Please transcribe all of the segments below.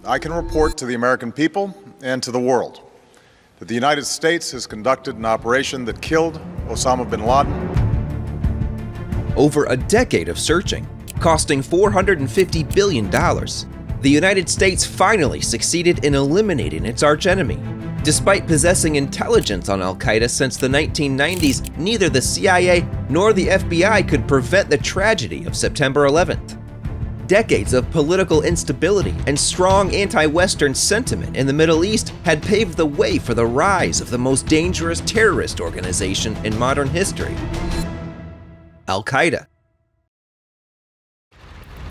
I can report to the American people and to the world that the United States has conducted an operation that killed Osama bin Laden. Over a decade of searching, costing $450 billion, the United States finally succeeded in eliminating its archenemy. Despite possessing intelligence on Al-Qaeda since the 1990s, neither the CIA nor the FBI could prevent the tragedy of September 11th. Decades of political instability and strong anti-Western sentiment in the Middle East had paved the way for the rise of the most dangerous terrorist organization in modern history, Al-Qaeda.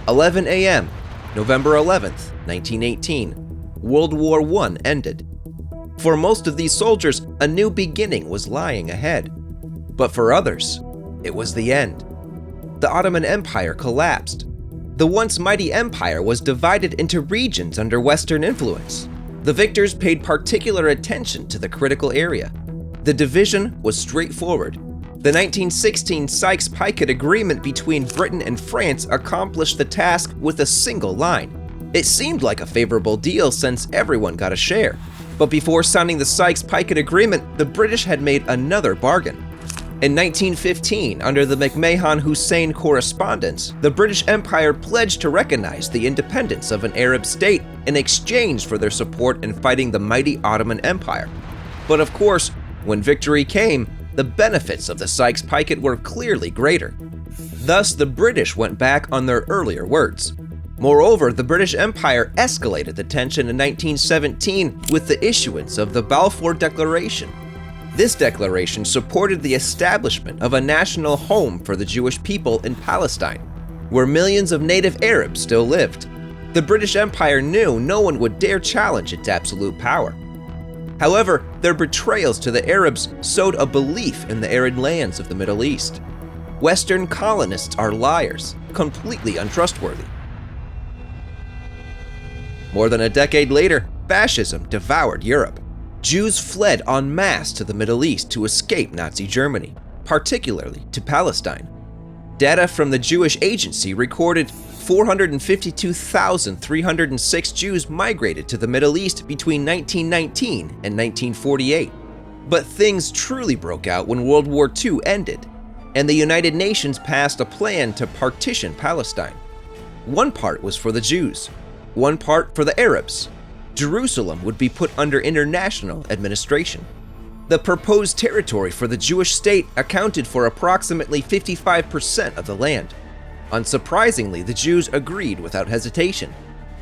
11 a.m., November 11th, 1918. World War I ended. For most of these soldiers, a new beginning was lying ahead. But for others, it was the end. The Ottoman Empire collapsed. The once mighty empire was divided into regions under Western influence. The victors paid particular attention to the critical area. The division was straightforward. The 1916 Sykes-Picot Agreement between Britain and France accomplished the task with a single line. It seemed like a favorable deal since everyone got a share. But before signing the Sykes-Picot Agreement, the British had made another bargain. In 1915, under the McMahon-Hussein Correspondence, the British Empire pledged to recognize the independence of an Arab state in exchange for their support in fighting the mighty Ottoman Empire. But of course, when victory came, the benefits of the Sykes-Picot were clearly greater. Thus, the British went back on their earlier words. Moreover, the British Empire escalated the tension in 1917 with the issuance of the Balfour Declaration. This declaration supported the establishment of a national home for the Jewish people in Palestine, where millions of native Arabs still lived. The British Empire knew no one would dare challenge its absolute power. However, their betrayals to the Arabs sowed a belief in the arid lands of the Middle East. Western colonists are liars, completely untrustworthy. More than a decade later, fascism devoured Europe. Jews fled en masse to the Middle East to escape Nazi Germany, particularly to Palestine. Data from the Jewish Agency recorded 452,306 Jews migrated to the Middle East between 1919 and 1948. But things truly broke out when World War II ended, and the United Nations passed a plan to partition Palestine. One part was for the Jews, one part for the Arabs. Jerusalem would be put under international administration. The proposed territory for the Jewish state accounted for approximately 55% of the land. Unsurprisingly, the Jews agreed without hesitation.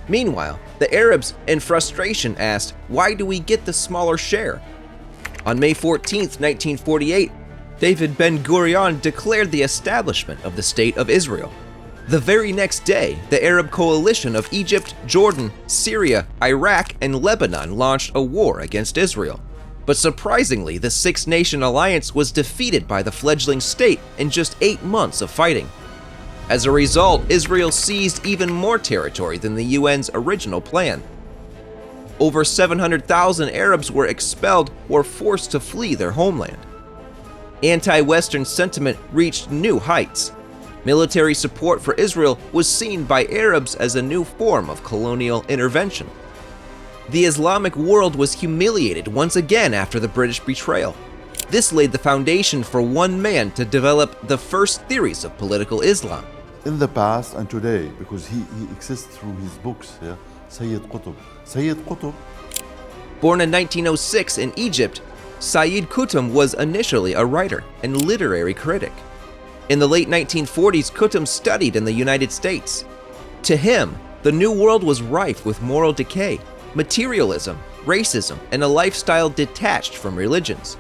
Meanwhile, the Arabs, in frustration, asked, "Why do we get the smaller share?" On May 14, 1948, David Ben-Gurion declared the establishment of the State of Israel. The very next day, the Arab coalition of Egypt, Jordan, Syria, Iraq, and Lebanon launched a war against Israel. But surprisingly, the six-nation alliance was defeated by the fledgling state in just 8 months of fighting. As a result, Israel seized even more territory than the UN's original plan. Over 700,000 Arabs were expelled or forced to flee their homeland. Anti-Western sentiment reached new heights. Military support for Israel was seen by Arabs as a new form of colonial intervention. The Islamic world was humiliated once again after the British betrayal. This laid the foundation for one man to develop the first theories of political Islam. In the past and today, because he exists through his books, Sayyid Qutb. Sayyid Qutb. Born in 1906 in Egypt, Sayyid Qutb was initially a writer and literary critic. In the late 1940s, Qutb studied in the United States. To him, the New World was rife with moral decay, materialism, racism, and a lifestyle detached from religions.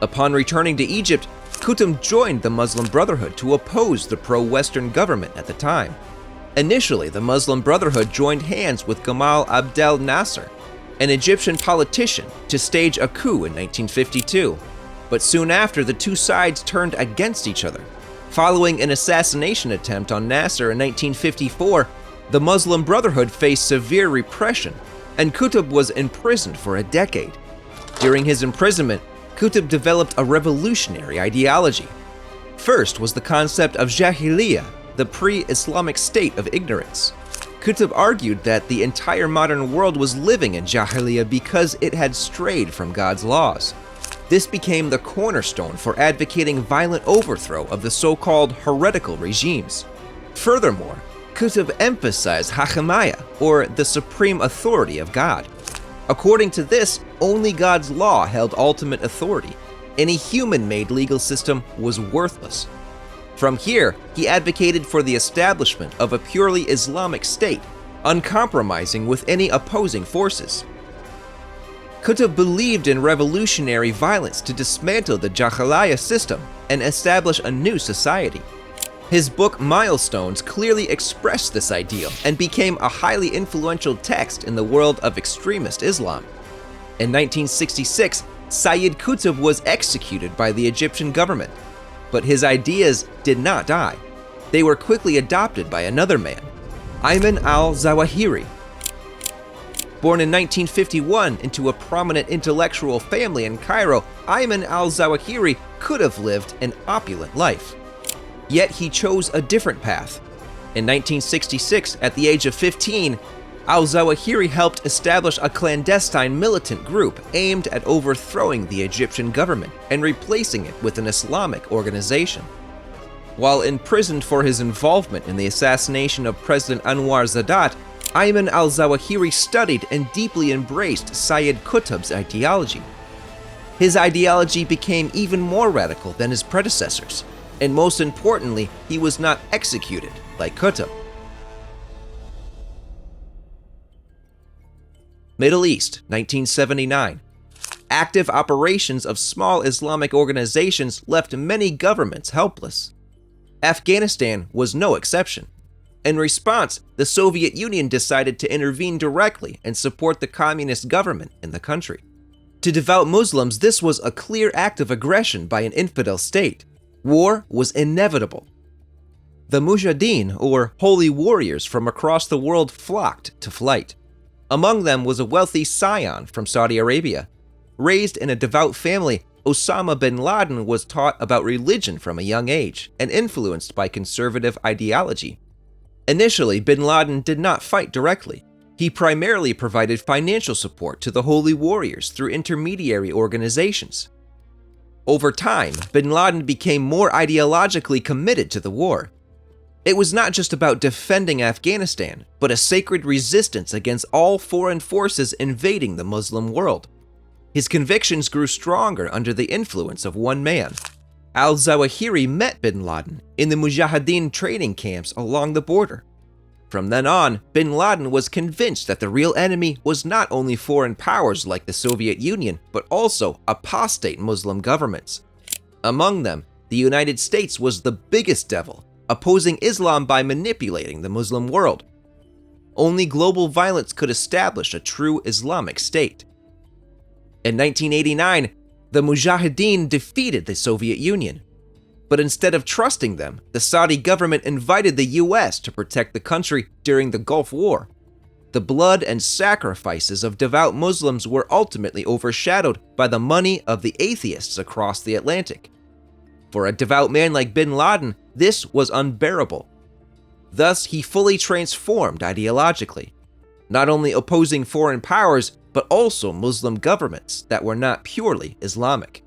Upon returning to Egypt, Qutb joined the Muslim Brotherhood to oppose the pro-Western government at the time. Initially, the Muslim Brotherhood joined hands with Gamal Abdel Nasser, an Egyptian politician, to stage a coup in 1952. But soon after, the two sides turned against each other. Following an assassination attempt on Nasser in 1954, the Muslim Brotherhood faced severe repression, and Qutb was imprisoned for a decade. During his imprisonment, Qutb developed a revolutionary ideology. First was the concept of Jahiliyyah, the pre-Islamic state of ignorance. Qutb argued that the entire modern world was living in Jahiliyyah because it had strayed from God's laws. This became the cornerstone for advocating violent overthrow of the so-called heretical regimes. Furthermore, Qutb emphasized Hakimiyya, or the supreme authority of God. According to this, only God's law held ultimate authority. Any human-made legal system was worthless. From here, he advocated for the establishment of a purely Islamic state, uncompromising with any opposing forces. Qutb believed in revolutionary violence to dismantle the Jahiliyyah system and establish a new society. His book Milestones clearly expressed this ideal and became a highly influential text in the world of extremist Islam. In 1966, Sayyid Qutb was executed by the Egyptian government. But his ideas did not die. They were quickly adopted by another man, Ayman al-Zawahiri. Born in 1951 into a prominent intellectual family in Cairo, Ayman al-Zawahiri could have lived an opulent life. Yet he chose a different path. In 1966, at the age of 15, al-Zawahiri helped establish a clandestine militant group aimed at overthrowing the Egyptian government and replacing it with an Islamic organization. While imprisoned for his involvement in the assassination of President Anwar Sadat, Ayman al-Zawahiri studied and deeply embraced Sayyid Qutb's ideology. His ideology became even more radical than his predecessors, and most importantly, he was not executed like Qutb. Middle East, 1979. Active operations of small Islamic organizations left many governments helpless. Afghanistan was no exception. In response, the Soviet Union decided to intervene directly and support the communist government in the country. To devout Muslims, this was a clear act of aggression by an infidel state. War was inevitable. The Mujahideen, or holy warriors from across the world, flocked to flight. Among them was a wealthy scion from Saudi Arabia. Raised in a devout family, Osama bin Laden was taught about religion from a young age and influenced by conservative ideology. Initially, bin Laden did not fight directly. He primarily provided financial support to the holy warriors through intermediary organizations. Over time, bin Laden became more ideologically committed to the war. It was not just about defending Afghanistan, but a sacred resistance against all foreign forces invading the Muslim world. His convictions grew stronger under the influence of one man. Al-Zawahiri met bin Laden in the Mujahideen training camps along the border. From then on, bin Laden was convinced that the real enemy was not only foreign powers like the Soviet Union, but also apostate Muslim governments. Among them, the United States was the biggest devil, opposing Islam by manipulating the Muslim world. Only global violence could establish a true Islamic state. In 1989, the Mujahideen defeated the Soviet Union. But instead of trusting them, the Saudi government invited the US to protect the country during the Gulf War. The blood and sacrifices of devout Muslims were ultimately overshadowed by the money of the atheists across the Atlantic. For a devout man like bin Laden, this was unbearable. Thus, he fully transformed ideologically, not only opposing foreign powers, but also Muslim governments that were not purely Islamic.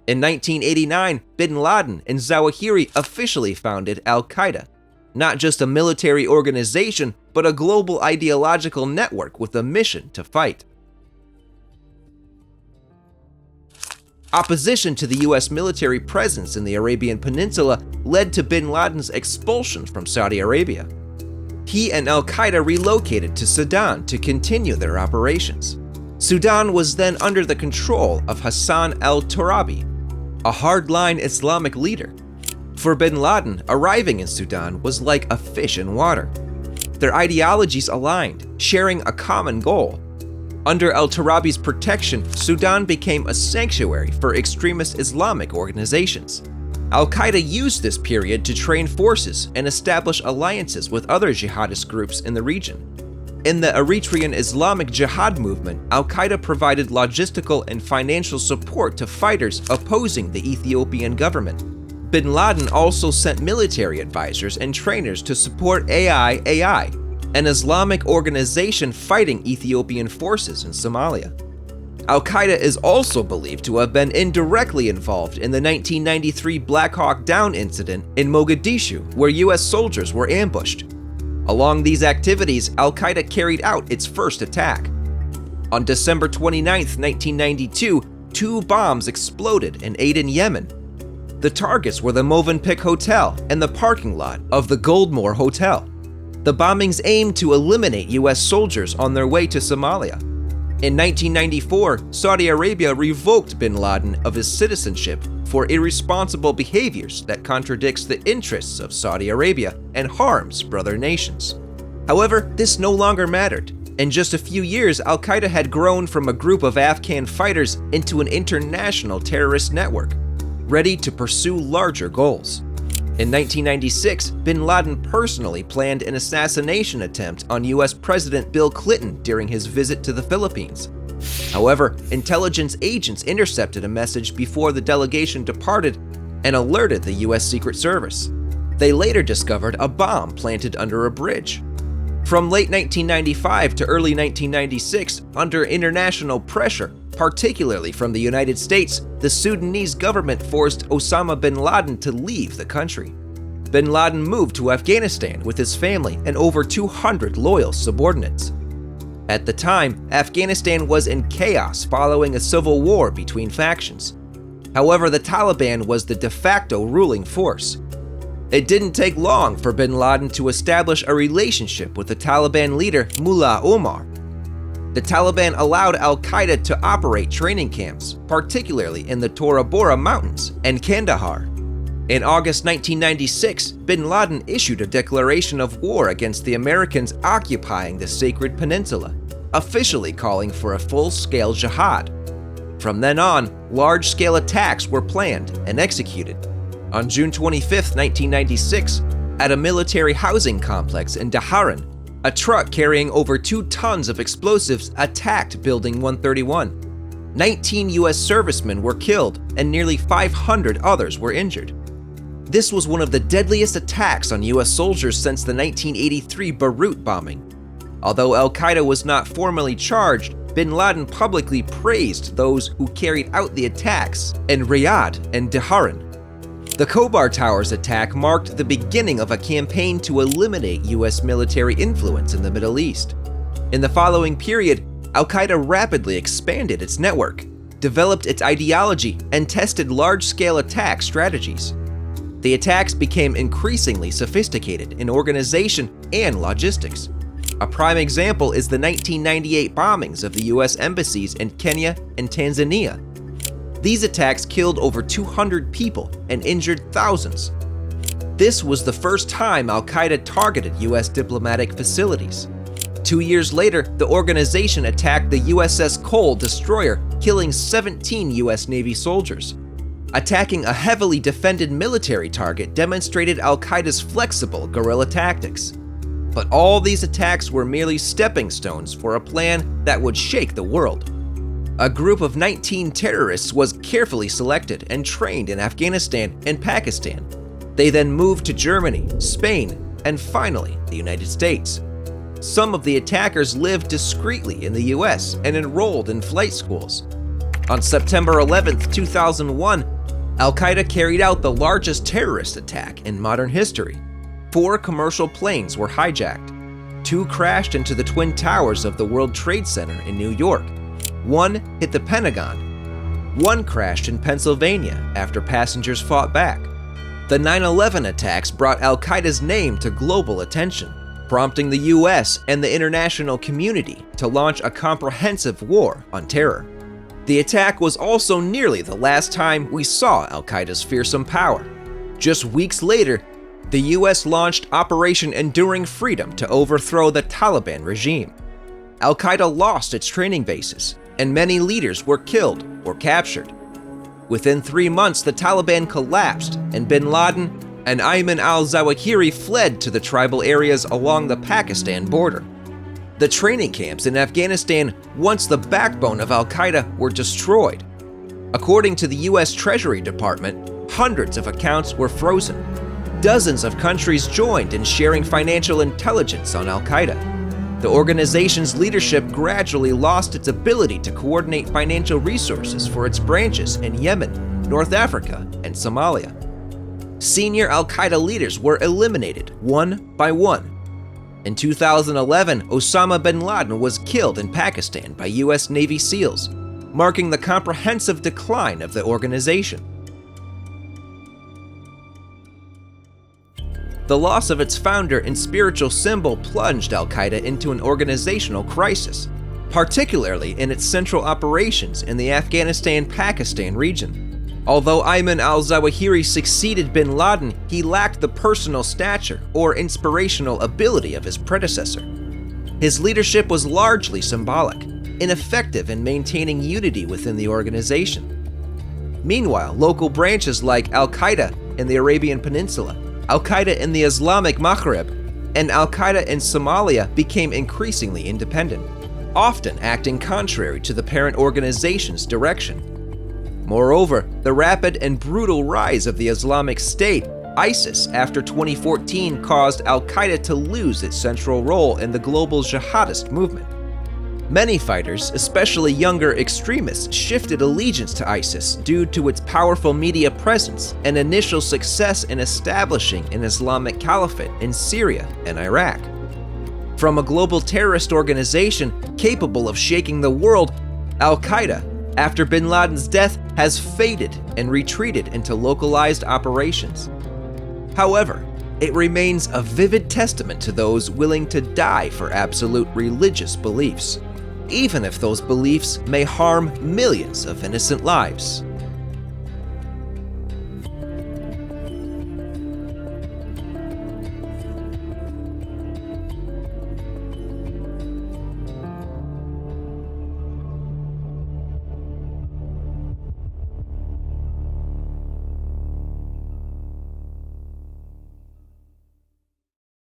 In 1989, bin Laden and Zawahiri officially founded Al-Qaeda, not just a military organization, but a global ideological network with a mission to fight. Opposition to the US military presence in the Arabian Peninsula led to bin Laden's expulsion from Saudi Arabia. He and Al-Qaeda relocated to Sudan to continue their operations. Sudan was then under the control of Hassan al-Turabi, a hardline Islamic leader. For bin Laden, arriving in Sudan was like a fish in water. Their ideologies aligned, sharing a common goal. Under al-Turabi's protection, Sudan became a sanctuary for extremist Islamic organizations. Al-Qaeda used this period to train forces and establish alliances with other jihadist groups in the region. In the Eritrean Islamic Jihad movement, Al-Qaeda provided logistical and financial support to fighters opposing the Ethiopian government. Bin Laden also sent military advisors and trainers to support AI, an Islamic organization fighting Ethiopian forces in Somalia. Al-Qaeda is also believed to have been indirectly involved in the 1993 Black Hawk Down incident in Mogadishu, where US soldiers were ambushed. Along these activities, Al-Qaeda carried out its first attack. On December 29, 1992, 2 bombs exploded in Aden, Yemen. The targets were the Movenpick Hotel and the parking lot of the Goldmore Hotel. The bombings aimed to eliminate US soldiers on their way to Somalia. In 1994, Saudi Arabia revoked bin Laden of his citizenship for irresponsible behaviors that contradicts the interests of Saudi Arabia and harms brother nations. However, this no longer mattered. In just a few years, Al-Qaeda had grown from a group of Afghan fighters into an international terrorist network, ready to pursue larger goals. In 1996, bin Laden personally planned an assassination attempt on US President Bill Clinton during his visit to the Philippines. However, intelligence agents intercepted a message before the delegation departed and alerted the US Secret Service. They later discovered a bomb planted under a bridge. From late 1995 to early 1996, under international pressure, particularly from the United States, the Sudanese government forced Osama bin Laden to leave the country. Bin Laden moved to Afghanistan with his family and over 200 loyal subordinates. At the time, Afghanistan was in chaos following a civil war between factions. However, the Taliban was the de facto ruling force. It didn't take long for bin Laden to establish a relationship with the Taliban leader Mullah Omar. The Taliban allowed Al-Qaeda to operate training camps, particularly in the Tora Bora Mountains and Kandahar. In August 1996, bin Laden issued a declaration of war against the Americans occupying the Sacred Peninsula, officially calling for a full-scale jihad. From then on, large-scale attacks were planned and executed. On June 25, 1996, at a military housing complex in Daharan, a truck carrying over 2 tons of explosives attacked Building 131. 19 US servicemen were killed and nearly 500 others were injured. This was one of the deadliest attacks on US soldiers since the 1983 Beirut bombing. Although Al-Qaeda was not formally charged, bin Laden publicly praised those who carried out the attacks in Riyadh and Daharan. The Khobar Towers attack marked the beginning of a campaign to eliminate US military influence in the Middle East. In the following period, Al-Qaeda rapidly expanded its network, developed its ideology, and tested large-scale attack strategies. The attacks became increasingly sophisticated in organization and logistics. A prime example is the 1998 bombings of the US embassies in Kenya and Tanzania. These attacks killed over 200 people and injured thousands. This was the first time Al-Qaeda targeted US diplomatic facilities. 2 years later, the organization attacked the USS Cole destroyer, killing 17 US Navy soldiers. Attacking a heavily defended military target demonstrated Al-Qaeda's flexible guerrilla tactics. But all these attacks were merely stepping stones for a plan that would shake the world. A group of 19 terrorists was carefully selected and trained in Afghanistan and Pakistan. They then moved to Germany, Spain, and finally, the United States. Some of the attackers lived discreetly in the US and enrolled in flight schools. On September 11, 2001, Al-Qaeda carried out the largest terrorist attack in modern history. 4 commercial planes were hijacked. 2 crashed into the Twin Towers of the World Trade Center in New York. 1 hit the Pentagon. 1 crashed in Pennsylvania after passengers fought back. The 9/11 attacks brought Al-Qaeda's name to global attention, prompting the US and the international community to launch a comprehensive war on terror. The attack was also nearly the last time we saw Al-Qaeda's fearsome power. Just weeks later, the US launched Operation Enduring Freedom to overthrow the Taliban regime. Al-Qaeda lost its training bases, and many leaders were killed or captured. Within 3 months, the Taliban collapsed, and bin Laden and Ayman al-Zawahiri fled to the tribal areas along the Pakistan border. The training camps in Afghanistan, once the backbone of Al-Qaeda, were destroyed. According to the US Treasury Department, hundreds of accounts were frozen. Dozens of countries joined in sharing financial intelligence on Al-Qaeda. The organization's leadership gradually lost its ability to coordinate financial resources for its branches in Yemen, North Africa, and Somalia. Senior Al-Qaeda leaders were eliminated one by one. In 2011, Osama bin Laden was killed in Pakistan by US Navy SEALs, marking the comprehensive decline of the organization. The loss of its founder and spiritual symbol plunged Al-Qaeda into an organizational crisis, particularly in its central operations in the Afghanistan-Pakistan region. Although Ayman al-Zawahiri succeeded bin Laden, he lacked the personal stature or inspirational ability of his predecessor. His leadership was largely symbolic, ineffective in maintaining unity within the organization. Meanwhile, local branches like Al-Qaeda in the Arabian Peninsula, Al-Qaeda in the Islamic Maghreb, and Al-Qaeda in Somalia became increasingly independent, often acting contrary to the parent organization's direction. Moreover, the rapid and brutal rise of the Islamic State, ISIS, after 2014 caused Al-Qaeda to lose its central role in the global jihadist movement. Many fighters, especially younger extremists, shifted allegiance to ISIS due to its powerful media presence and initial success in establishing an Islamic caliphate in Syria and Iraq. From a global terrorist organization capable of shaking the world, Al-Qaeda, after bin Laden's death, has faded and retreated into localized operations. However, it remains a vivid testament to those willing to die for absolute religious beliefs, even if those beliefs may harm millions of innocent lives.